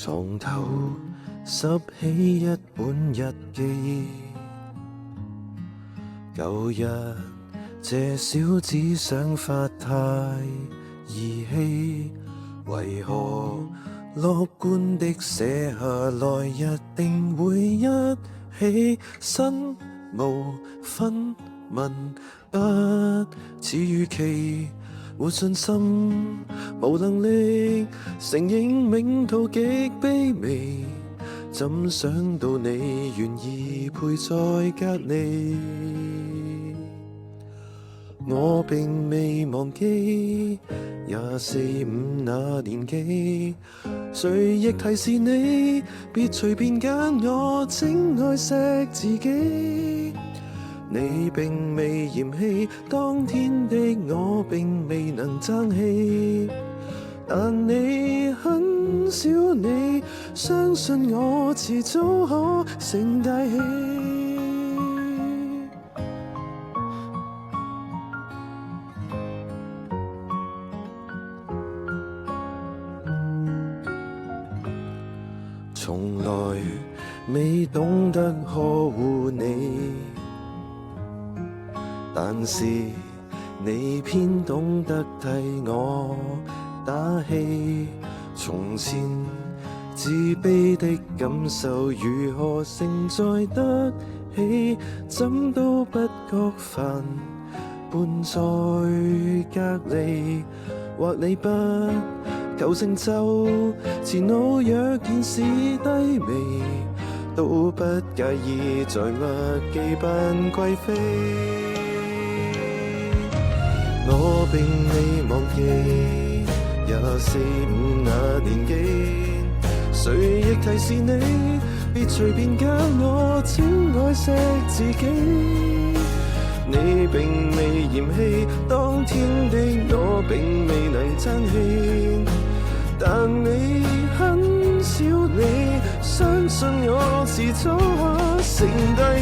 床頭拾起一本日記，舊日這小子想法太兒戲，為何樂觀的寫下來一定會一起，身無分文不似預期，沒信心無能力承認命途極卑微，怎想到你願意陪在隔離，我並未忘記24、25那年紀，誰亦提示你別隨便揀我，請愛惜自己。你並未嫌棄當天的我，並未能爭氣，但你很少你相信我遲早可成大器。從來未懂得呵護你，但是你偏懂得替我打氣。從前自卑的感受如何承載得起，怎都不覺煩，伴在隔離，或你不求成就，前路若件事低微，都不介意在墨記扮貴妃。我並未忘記24、25那年紀，誰亦提示你別隨便揀我，請愛惜自己。你並未嫌棄當天的我，並未能爭氣，但你很少你相信我遲早可成大器。